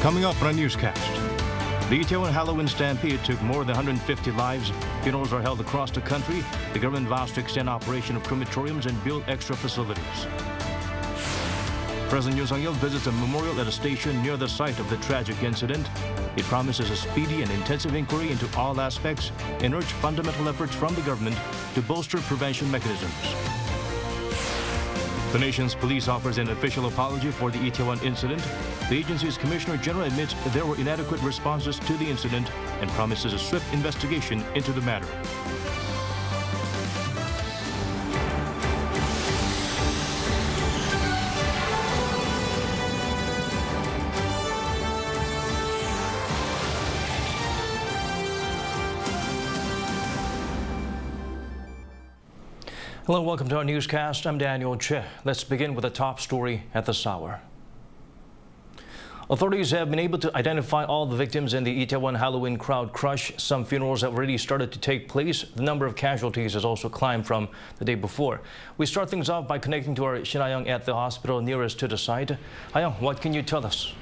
Coming up on a newscast, the Itaewon Halloween stampede took more than 150 lives. Funerals are held across the country. The government vows to extend operation of crematoriums and build extra facilities. President Yoon visits a memorial at a station near the site of the tragic incident. He promises a speedy and intensive inquiry into all aspects and urged fundamental efforts from the government to bolster prevention mechanisms. The nation's police offers an official apology for the Itaewon incident. The agency's Commissioner General admits there were inadequate responses to the incident and promises a swift investigation into the matter. Hello, welcome to our newscast. I'm Daniel Che. Let's begin with the top story at this hour. Authorities have been able to identify all the victims in the Itaewon Halloween crowd crush. Some funerals have already started to take place. The number of casualties has also climbed from the day before. We start things off by connecting to our Shin Ha-young at the hospital nearest to the site. Ha-young, what can you tell us?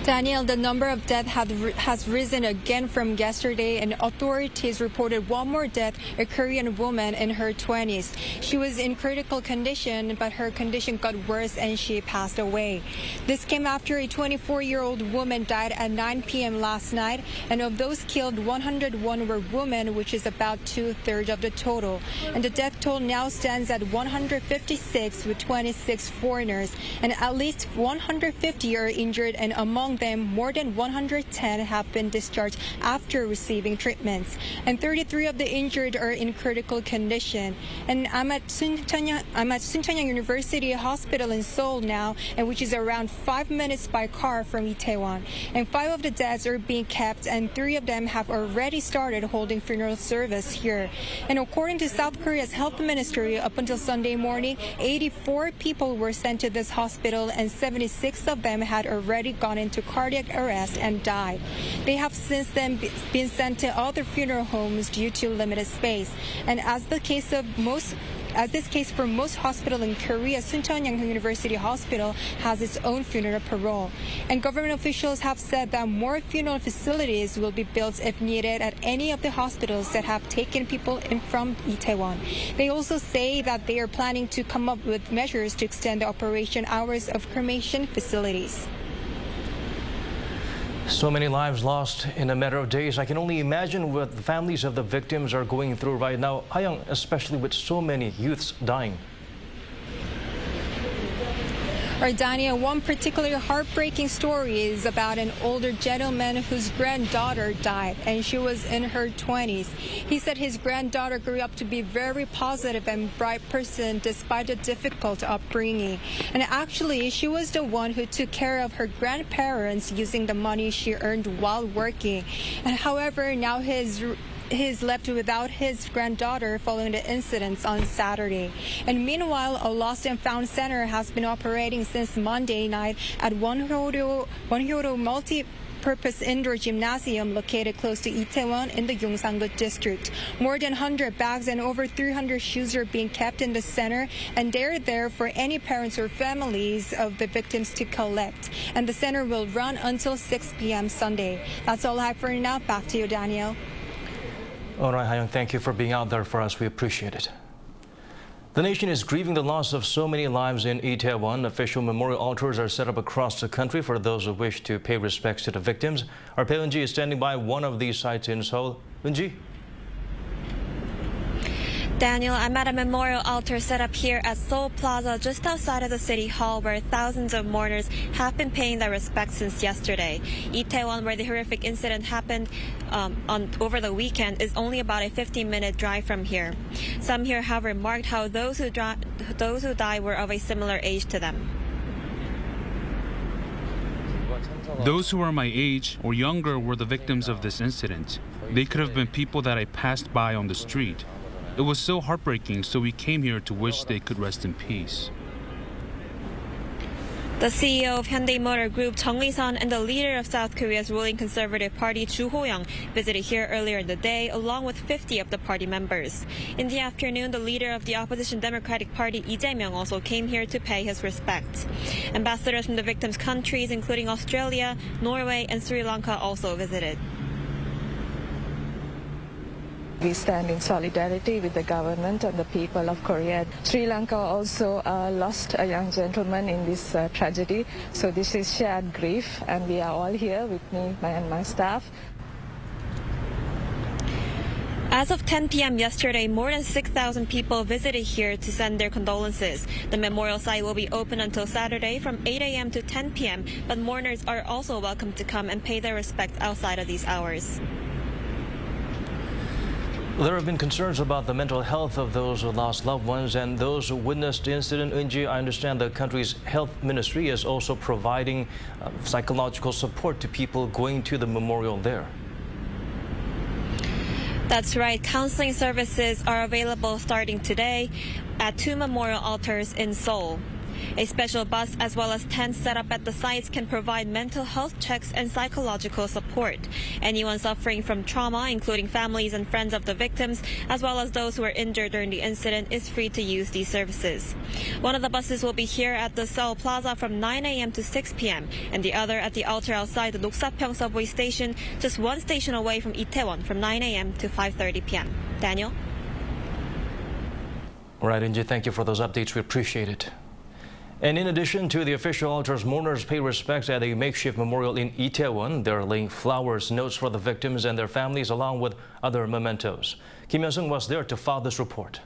Daniel, the number of deaths has risen again from yesterday, and authorities reported one more death, a Korean woman in her 20s. She was in critical condition, but her condition got worse and she passed away. This came after a 24-year-old woman died at 9 p.m. last night, and of those killed, 101 were women, which is about 2/3 of the total. And the death toll now stands at 156, with 26 foreigners, and at least 150 are injured, and among them, more than 110 have been discharged after receiving treatments, and 33 of the injured are in critical condition. And I'm at Soonchunhyang University Hospital in Seoul now, and which is around 5 minutes by car from Itaewon. And 5 of the deaths are being kept, and 3 of them have already started holding funeral service here. And according to South Korea's health ministry, up until Sunday morning, 84 people were sent to this hospital, and 76 of them had already gone into cardiac arrest and died. They have since then been sent to other funeral homes due to limited space. And as this case for most hospitals in Korea, Soonchunhyang University Hospital has its own funeral parole. And government officials have said that more funeral facilities will be built if needed at any of the hospitals that have taken people in from Itaewon. They also say that they are planning to come up with measures to extend the operation hours of cremation facilities. So many lives lost in a matter of days. I can only imagine what the families of the victims are going through right now. Ha-young, especially with so many youths dying. Daniel, one particularly heartbreaking story is about an older gentleman whose granddaughter died, and she was in her 20s. He said his granddaughter grew up to be a very positive and bright person despite a difficult upbringing. And actually, she was the one who took care of her grandparents using the money she earned while working. And however, now he's left without his granddaughter following the incidents on Saturday. And meanwhile, a lost and found center has been operating since Monday night at Wonhyodo multi-purpose indoor gymnasium located close to Itaewon in the Yongsan-gu district. More than 100 bags and over 300 shoes are being kept in the center, and they're there for any parents or families of the victims to collect. And the center will run until 6 p.m. Sunday. That's all I have for now. Back to you, Daniel. All right, Ha-young, thank you for being out there for us. We appreciate it. The nation is grieving the loss of so many lives in Itaewon. Official memorial altars are set up across the country for those who wish to pay respects to the victims. Our Pei Eun-ji is standing by one of these sites in Seoul. Eun-ji. Daniel, I'm at a memorial altar set up here at Seoul Plaza just outside of the City Hall, where thousands of mourners have been paying their respects since yesterday. Itaewon, where the horrific incident happened over the weekend, is only about a 15-minute drive from here. Some here have remarked how those who died were of a similar age to them. Those who are my age or younger were the victims of this incident. They could have been people that I passed by on the street. It was so heartbreaking, so we came here to wish they could rest in peace. The CEO of Hyundai Motor Group, Chung Lee-sun, and the leader of South Korea's ruling Conservative Party, Ju Ho-young, visited here earlier in the day, along with 50 of the party members. In the afternoon, the leader of the opposition Democratic Party, Lee Jae-myung, also came here to pay his respects. Ambassadors from the victims' countries, including Australia, Norway, and Sri Lanka, also visited. We stand in solidarity with the government and the people of Korea. Sri Lanka also lost a young gentleman in this tragedy. So this is shared grief, and we are all here with me and my staff. As of 10 p.m. yesterday, more than 6,000 people visited here to send their condolences. The memorial site will be open until Saturday from 8 a.m. to 10 p.m., but mourners are also welcome to come and pay their respects outside of these hours. There have been concerns about the mental health of those who lost loved ones and those who witnessed the incident. Eunji, I understand the country's health ministry is also providing psychological support to people going to the memorial there. That's right. Counseling services are available starting today at 2 memorial altars in Seoul. A special bus as well as tents set up at the sites can provide mental health checks and psychological support. Anyone suffering from trauma, including families and friends of the victims, as well as those who were injured during the incident, is free to use these services. One of the buses will be here at the Seoul Plaza from 9 a.m. to 6 p.m. and the other at the altar outside the Noksapyeong subway station, just one station away from Itaewon, from 9 a.m. to 5:30 p.m. Daniel? All right, Eunji, thank you for those updates. We appreciate it. And in addition to the official altars, mourners pay respects at a makeshift memorial in Itaewon. They're laying flowers, notes for the victims and their families, along with other mementos. Kim Hyun-sung was there to file this report.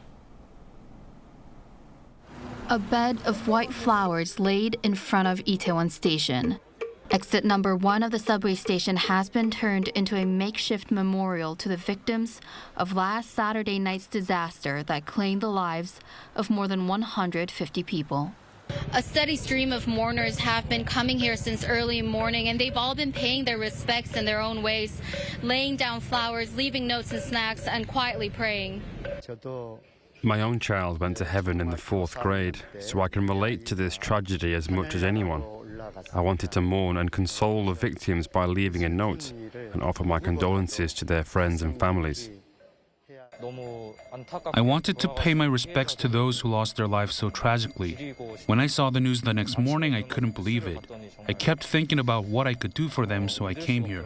A bed of white flowers laid in front of Itaewon Station. Exit number 1 of the subway station has been turned into a makeshift memorial to the victims of last Saturday night's disaster that claimed the lives of more than 150 people. A steady stream of mourners have been coming here since early morning, and they've all been paying their respects in their own ways, laying down flowers, leaving notes and snacks, and quietly praying. My own child went to heaven in the 4th grade, so I can relate to this tragedy as much as anyone. I wanted to mourn and console the victims by leaving a note and offer my condolences to their friends and families. I wanted to pay my respects to those who lost their lives so tragically. When I saw the news the next morning, I couldn't believe it. I kept thinking about what I could do for them, so I came here.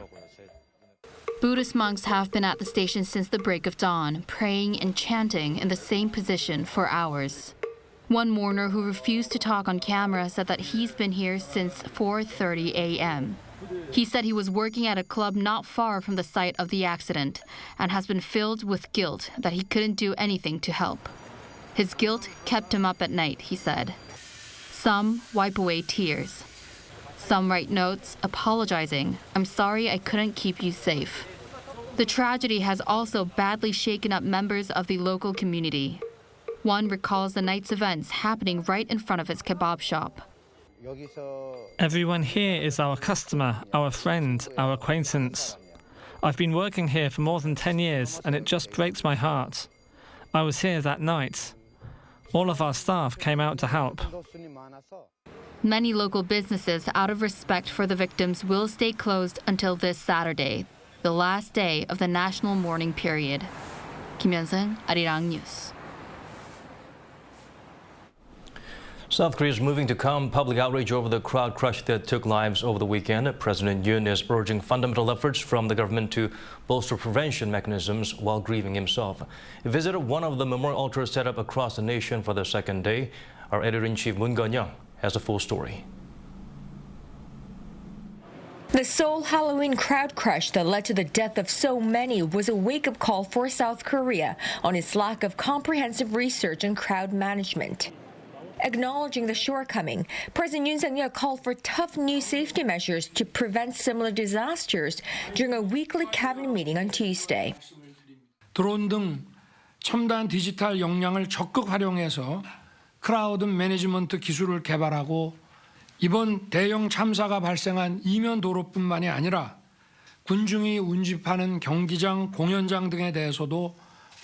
Buddhist monks have been at the station since the break of dawn, praying and chanting in the same position for hours. One mourner who refused to talk on camera said that he's been here since 4:30 a.m. He said he was working at a club not far from the site of the accident and has been filled with guilt that he couldn't do anything to help. His guilt kept him up at night, he said. Some wipe away tears. Some write notes apologizing, "I'm sorry I couldn't keep you safe." The tragedy has also badly shaken up members of the local community. One recalls the night's events happening right in front of his kebab shop. Everyone here is our customer, our friend, our acquaintance. I've been working here for more than 10 years, and it just breaks my heart. I was here that night. All of our staff came out to help. Many local businesses, out of respect for the victims, will stay closed until this Saturday, the last day of the national mourning period. Kim Hyun-sung, Arirang News. South Korea is moving to calm public outrage over the crowd crush that took lives over the weekend. President Yoon is urging fundamental efforts from the government to bolster prevention mechanisms while grieving himself. He visited one of the memorial altars set up across the nation for the second day. Our editor-in-chief Moon Gun-young has the full story. The Seoul Halloween crowd crush that led to the death of so many was a wake-up call for South Korea on its lack of comprehensive research and crowd management. Acknowledging the shortcoming, President Yoon Suk-yeol called for tough new safety measures to prevent similar disasters during a weekly cabinet meeting on Tuesday. 드론 등 첨단 디지털 역량을 적극 활용해서 크라우드 매니지먼트 기술을 개발하고 이번 대형 참사가 발생한 이면 도로뿐만이 아니라 군중이 운집하는 경기장, 공연장 등에 대해서도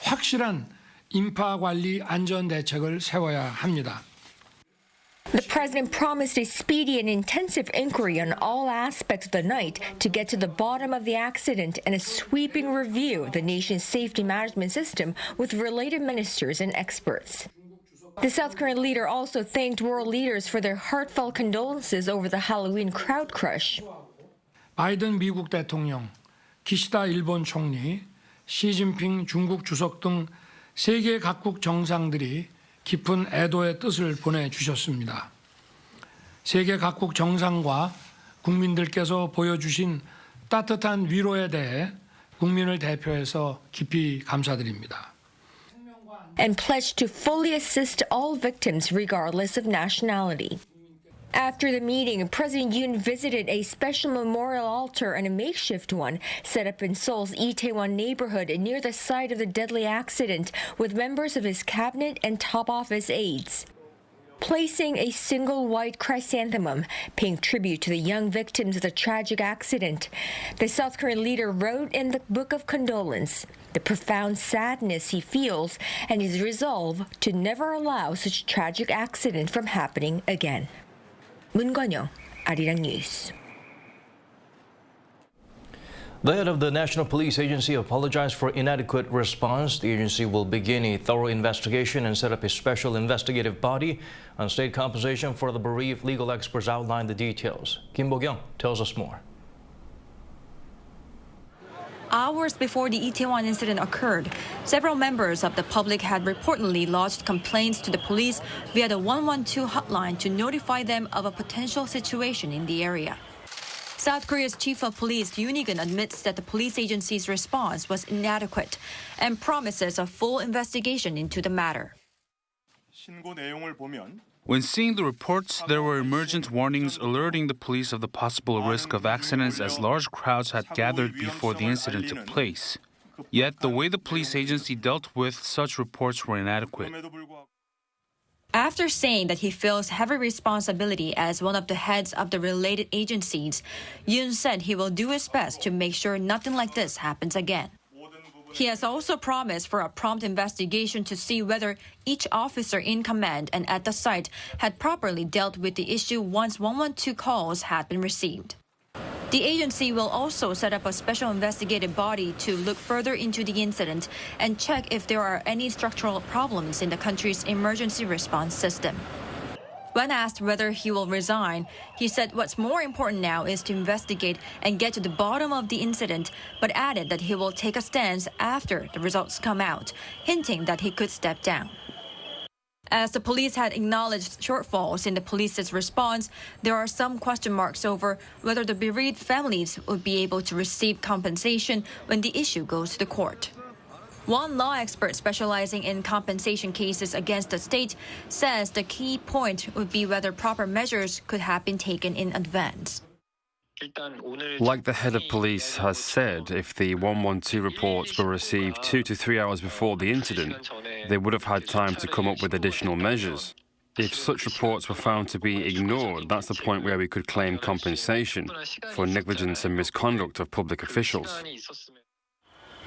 확실한 인파 관리 안전 대책을 세워야 합니다. The president promised a speedy and intensive inquiry on all aspects of the night to get to the bottom of the accident and a sweeping review of the nation's safety management system with related ministers and experts. The South Korean leader also thanked world leaders for their heartfelt condolences over the Halloween crowd crush. 바이든 미국 대통령, 기시다 일본 총리, 시진핑 중국 주석 등 세계 각국 정상들이 깊은 애도의 뜻을 보내주셨습니다. 세계 각국 정상과 국민들께서 보여주신 따뜻한 위로에 대해 국민을 대표해서 깊이 감사드립니다. And pledged to fully assist all victims regardless of nationality. After the meeting, President Yoon visited a special memorial altar and a makeshift one set up in Seoul's Itaewon neighborhood near the site of the deadly accident with members of his cabinet and top office aides. Placing a single white chrysanthemum, paying tribute to the young victims of the tragic accident, the South Korean leader wrote in the Book of Condolence the profound sadness he feels and his resolve to never allow such tragic accident from happening again. 문건영, Arirang News. The head of the National Police Agency apologized for inadequate response. The agency will begin a thorough investigation and set up a special investigative body on state compensation for the bereaved. Legal experts outline the details. Kim Bo-kyung tells us more. Hours before the Itaewon incident occurred, several members of the public had reportedly lodged complaints to the police via the 112 hotline to notify them of a potential situation in the area. South Korea's chief of police, Yoon admits that the police agency's response was inadequate and promises a full investigation into the matter. When seeing the reports, there were emergent warnings alerting the police of the possible risk of accidents as large crowds had gathered before the incident took place. Yet, the way the police agency dealt with such reports were inadequate. After saying that he feels heavy responsibility as one of the heads of the related agencies, Yoon said he will do his best to make sure nothing like this happens again. He has also promised for a prompt investigation to see whether each officer in command and at the site had properly dealt with the issue once 112 calls had been received. The agency will also set up a special investigative body to look further into the incident and check if there are any structural problems in the country's emergency response system. When asked whether he will resign, he said what's more important now is to investigate and get to the bottom of the incident, but added that he will take a stance after the results come out, hinting that he could step down. As the police had acknowledged shortfalls in the police's response, there are some question marks over whether the bereaved families would be able to receive compensation when the issue goes to the court. One law expert specializing in compensation cases against the state says the key point would be whether proper measures could have been taken in advance. Like the head of police has said, if the 112 reports were received 2 to 3 hours before the incident, they would have had time to come up with additional measures. If such reports were found to be ignored, that's the point where we could claim compensation for negligence and misconduct of public officials.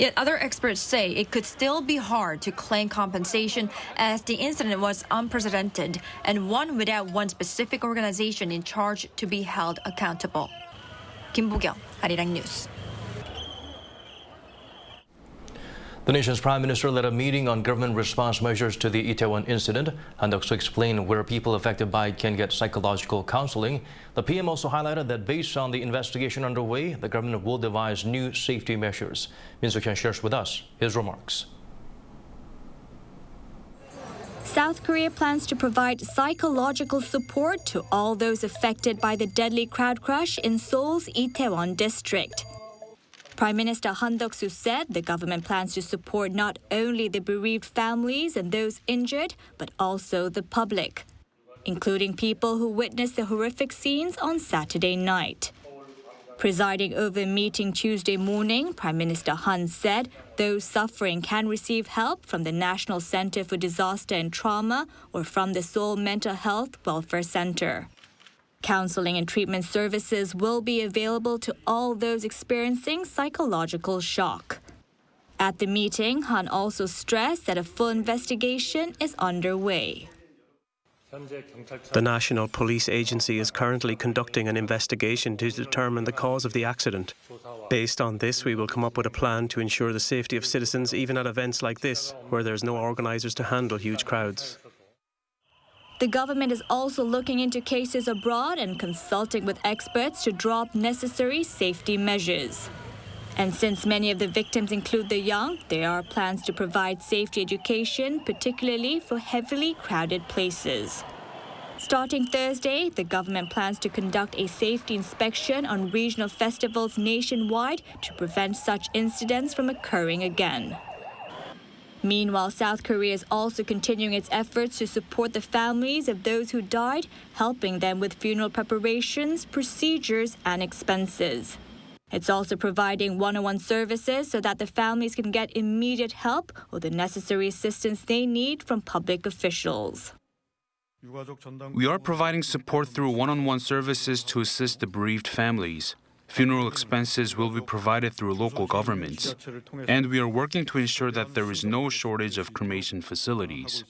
Yet other experts say it could still be hard to claim compensation as the incident was unprecedented and one without one specific organization in charge to be held accountable. Kim Bo-kyung, Arirang News. The nation's prime minister led a meeting on government response measures to the Itaewon incident. Han Duck-soo explained where people affected by it can get psychological counseling. The PM also highlighted that based on the investigation underway, the government will devise new safety measures. Min Soo-hyun shares with us his remarks. South Korea plans to provide psychological support to all those affected by the deadly crowd crush in Seoul's Itaewon district. Prime Minister Han Duck-soo said the government plans to support not only the bereaved families and those injured, but also the public, including people who witnessed the horrific scenes on Saturday night. Presiding over a meeting Tuesday morning, Prime Minister Han said those suffering can receive help from the National Center for Disaster and Trauma or from the Seoul Mental Health Welfare Center. Counseling and treatment services will be available to all those experiencing psychological shock. At the meeting, Han also stressed that a full investigation is underway. The National Police Agency is currently conducting an investigation to determine the cause of the accident. Based on this, we will come up with a plan to ensure the safety of citizens even at events like this, where there's no organisers to handle huge crowds. The government is also looking into cases abroad and consulting with experts to draw up necessary safety measures. And since many of the victims include the young, there are plans to provide safety education, particularly for heavily crowded places. Starting Thursday, the government plans to conduct a safety inspection on regional festivals nationwide to prevent such incidents from occurring again. Meanwhile, South Korea is also continuing its efforts to support the families of those who died, helping them with funeral preparations, procedures, and expenses. It's also providing one-on-one services so that the families can get immediate help or the necessary assistance they need from public officials. We are providing support through one-on-one services to assist the bereaved families. Funeral expenses will be provided through local governments. And we are working to ensure that there is no shortage of cremation facilities.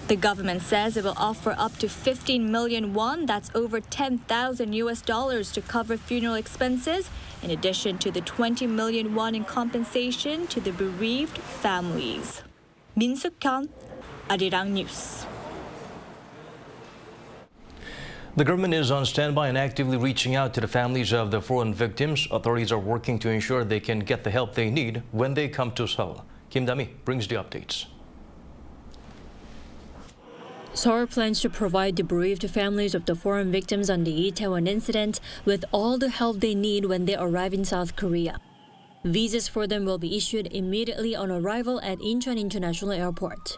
The government says it will offer up to 15 million won, that's over $10,000 to cover funeral expenses, in addition to the 20 million won in compensation to the bereaved families. Min Suk-hyun, Arirang News. The government is on standby and actively reaching out to the families of the fallen victims. Authorities are working to ensure they can get the help they need when they come to Seoul. Kim Da-mi brings the updates. Seoul plans to provide the bereaved families of the foreign victims on the Itaewon incident with all the help they need when they arrive in South Korea. Visas for them will be issued immediately on arrival at Incheon International Airport.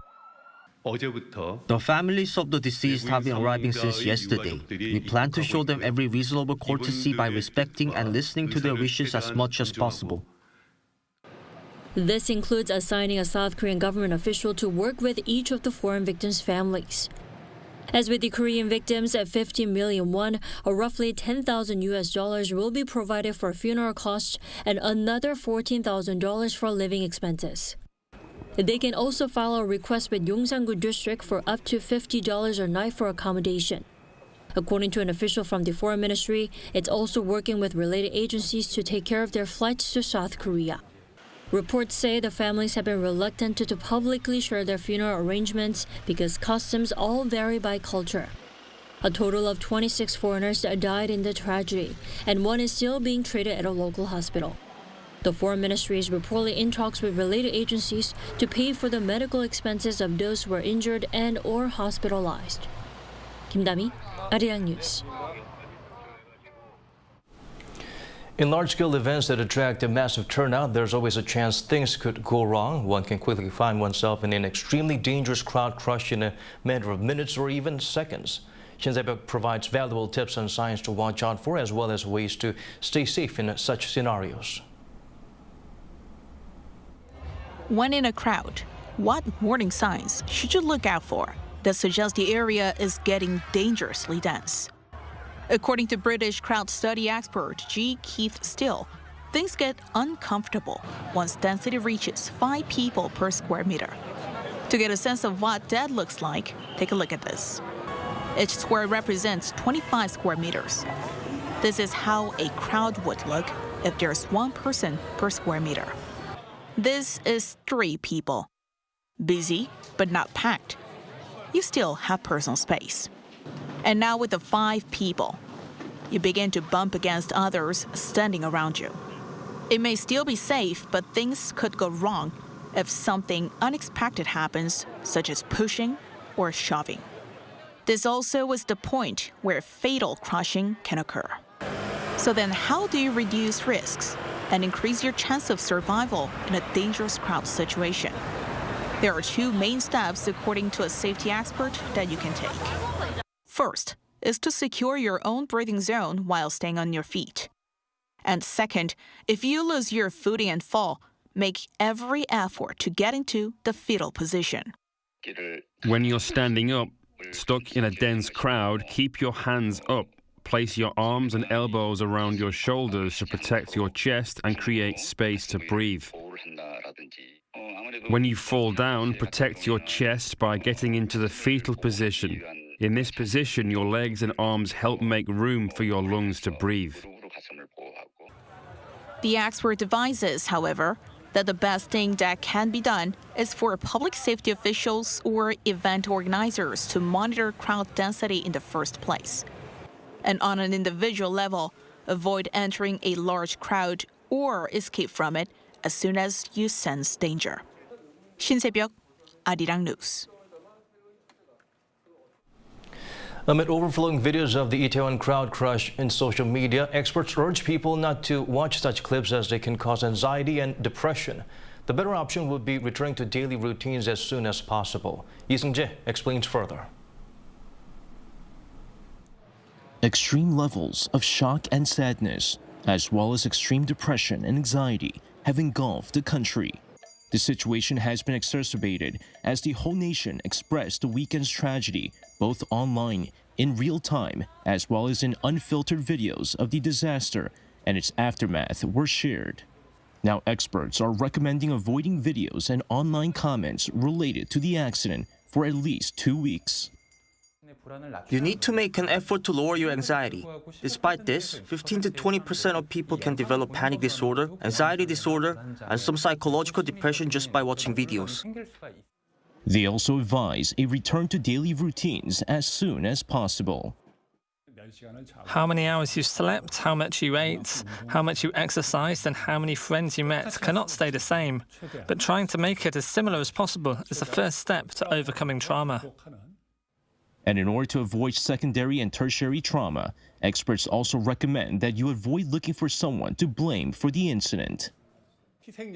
The families of the deceased have been arriving since yesterday. We plan to show them every reasonable courtesy by respecting and listening to their wishes as much as possible. This includes assigning a South Korean government official to work with each of the foreign victims' families. As with the Korean victims, 50 million won, or roughly $10,000 will be provided for funeral costs and another $14,000 for living expenses. They can also file a request with Yongsan-gu District for up to $50 a night for accommodation. According to an official from the Foreign Ministry, it's also working with related agencies to take care of their flights to South Korea. Reports say the families have been reluctant to publicly share their funeral arrangements because customs all vary by culture. A total of 26 foreigners died in the tragedy, and one is still being treated at a local hospital. The Foreign Ministry is reportedly in talks with related agencies to pay for the medical expenses of those who were injured and/or hospitalized. Kim Da-mi, Arirang News. In large-scale events that attract a massive turnout, there's always a chance things could go wrong. One can quickly find oneself in an extremely dangerous crowd crush in a matter of minutes or even seconds. Shin Jae-byuk provides valuable tips and signs to watch out for, as well as ways to stay safe in such scenarios. When in a crowd, what warning signs should you look out for that suggest the area is getting dangerously dense? According to British crowd study expert G. Keith Steele, things get uncomfortable once density reaches 5 people per square meter. To get a sense of what dead looks like, take a look at this. Each square represents 25 square meters. This is how a crowd would look if there's 1 person per square meter. This is 3 people. Busy, but not packed. You still have personal space. And now with the 5 people, you begin to bump against others standing around you. It may still be safe, but things could go wrong if something unexpected happens, such as pushing or shoving. This also is the point where fatal crushing can occur. So then how do you reduce risks and increase your chance of survival in a dangerous crowd situation? There are 2 main steps, according to a safety expert, that you can take. First is to secure your own breathing zone while staying on your feet. And second, if you lose your footing and fall, make every effort to get into the fetal position. When you're standing up, stuck in a dense crowd, keep your hands up. Place your arms and elbows around your shoulders to protect your chest and create space to breathe. When you fall down, protect your chest by getting into the fetal position. In this position, your legs and arms help make room for your lungs to breathe. The expert advises, however, that the best thing that can be done is for public safety officials or event organizers to monitor crowd density in the first place. And on an individual level, avoid entering a large crowd or escape from it as soon as you sense danger. 신새벽, Arirang News. Amid overflowing videos of the Itaewon crowd crush in social media, experts urge people not to watch such clips as they can cause anxiety and depression. The better option would be returning to daily routines as soon as possible. Lee Seung-jae explains further. Extreme levels of shock and sadness, as well as extreme depression and anxiety, have engulfed the country. The situation has been exacerbated as the whole nation expressed the weekend's tragedy, both online, in real time, as well as in unfiltered videos of the disaster and its aftermath were shared. Now experts are recommending avoiding videos and online comments related to the accident for at least 2 weeks. You need to make an effort to lower your anxiety. Despite this, 15 to 20% of people can develop panic disorder, anxiety disorder, and some psychological depression just by watching videos. They also advise a return to daily routines as soon as possible. How many hours you slept, how much you ate, how much you exercised, and how many friends you met cannot stay the same. But trying to make it as similar as possible is the first step to overcoming trauma. And in order to avoid secondary and tertiary trauma, experts also recommend that you avoid looking for someone to blame for the incident.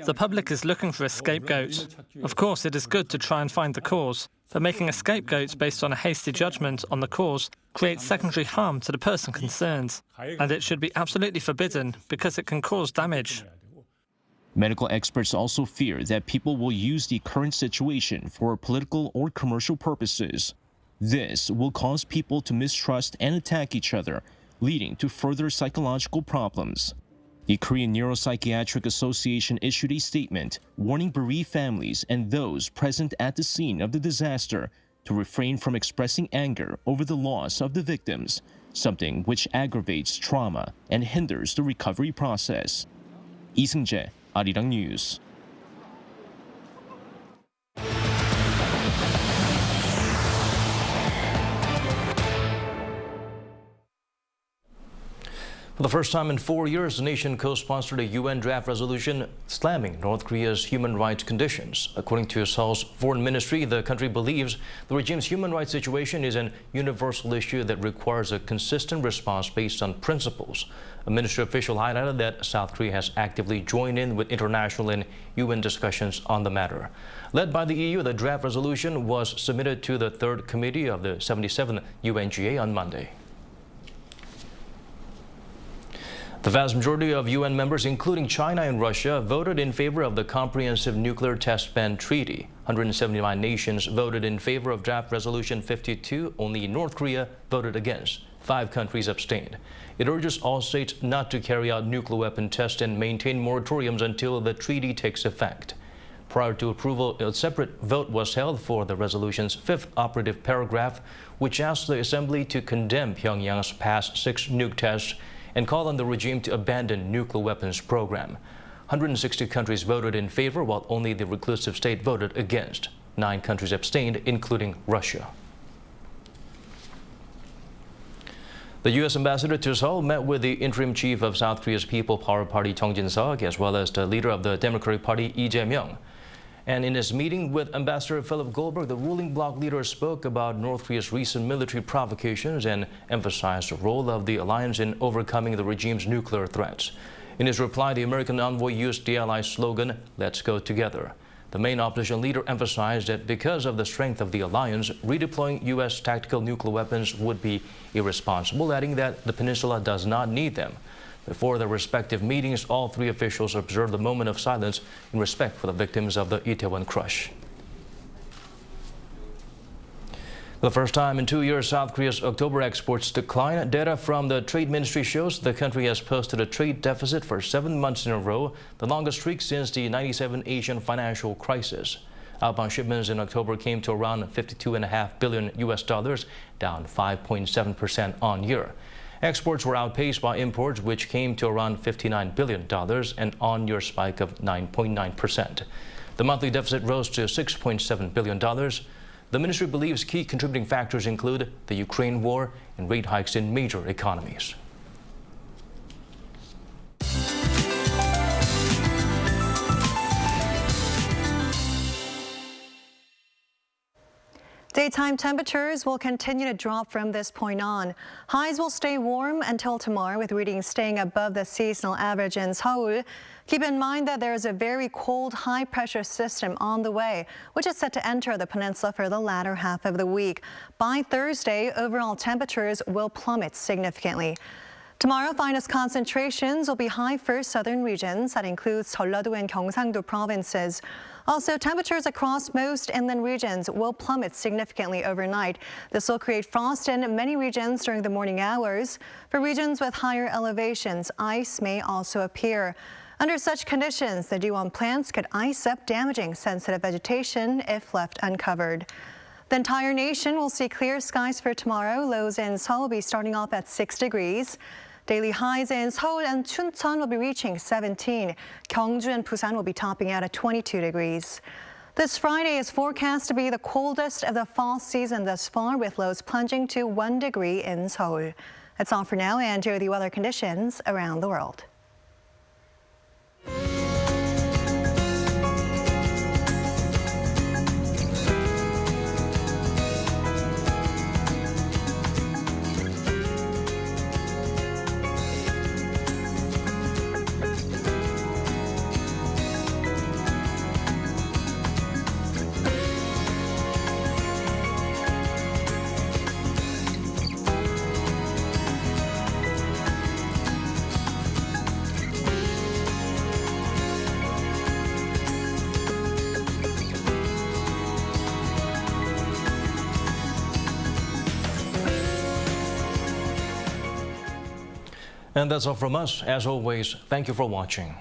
The public is looking for a scapegoat. Of course, it is good to try and find the cause, but making a scapegoat based on a hasty judgment on the cause creates secondary harm to the person concerned, and it should be absolutely forbidden because it can cause damage. Medical experts also fear that people will use the current situation for political or commercial purposes. This will cause people to mistrust and attack each other, leading to further psychological problems. The Korean Neuropsychiatric Association issued a statement warning bereaved families and those present at the scene of the disaster to refrain from expressing anger over the loss of the victims, something which aggravates trauma and hinders the recovery process. Lee Seung-jae, Arirang News. For the first time in 4 years, the nation co-sponsored a UN draft resolution slamming North Korea's human rights conditions. According to Seoul's foreign ministry, the country believes the regime's human rights situation is an universal issue that requires a consistent response based on principles. A ministry official highlighted that South Korea has actively joined in with international and UN discussions on the matter. Led by the EU, the draft resolution was submitted to the Third Committee of the 77th UNGA on Monday. The vast majority of UN members, including China and Russia, voted in favor of the Comprehensive Nuclear Test Ban Treaty. 179 nations voted in favor of Draft Resolution 52. Only North Korea voted against. 5 countries abstained. It urges all states not to carry out nuclear weapon tests and maintain moratoriums until the treaty takes effect. Prior to approval, a separate vote was held for the resolution's 5th operative paragraph, which asked the Assembly to condemn Pyongyang's past 6 nuke tests and call on the regime to abandon nuclear weapons program. 160 countries voted in favor, while only the reclusive state voted against. 9 countries abstained, including Russia. The U.S. ambassador to Seoul met with the interim chief of South Korea's People Power Party, Chung Jin-seok, as well as the leader of the Democratic Party, Lee Jae-myung. And in his meeting with Ambassador Philip Goldberg, the ruling bloc leader spoke about North Korea's recent military provocations and emphasized the role of the alliance in overcoming the regime's nuclear threats. In his reply, the American envoy used the allies' slogan, "Let's go together." The main opposition leader emphasized that because of the strength of the alliance, redeploying U.S. tactical nuclear weapons would be irresponsible, adding that the peninsula does not need them. Before their respective meetings, all 3 officials observed a moment of silence in respect for the victims of the Itaewon crush. For the first time in 2 years, South Korea's October exports declined. Data from the Trade Ministry shows the country has posted a trade deficit for 7 months in a row, the longest streak since the '97 Asian financial crisis. Outbound shipments in October came to around $52.5 billion, down 5.7% on year. Exports were outpaced by imports, which came to around $59 billion, an on-year spike of 9.9%. The monthly deficit rose to $6.7 billion. The ministry believes key contributing factors include the Ukraine war and rate hikes in major economies. Daytime temperatures will continue to drop from this point on. Highs will stay warm until tomorrow, with readings staying above the seasonal average in Seoul. Keep in mind that there is a very cold high-pressure system on the way, which is set to enter the peninsula for the latter half of the week. By Thursday, overall temperatures will plummet significantly. Tomorrow, finest concentrations will be high for southern regions. That includes Jeollado and Gyeongsangdo provinces. Also, temperatures across most inland regions will plummet significantly overnight. This will create frost in many regions during the morning hours. For regions with higher elevations, ice may also appear. Under such conditions, the dew on plants could ice up, damaging sensitive vegetation if left uncovered. The entire nation will see clear skies for tomorrow. Lows in Seoul will be starting off at 6 degrees. Daily highs in Seoul and Chuncheon will be reaching 17. Gyeongju and Busan will be topping out at 22 degrees. This Friday is forecast to be the coldest of the fall season thus far, with lows plunging to 1 degree in Seoul. That's all for now, and here are the weather conditions around the world. And that's all from us. As always, thank you for watching.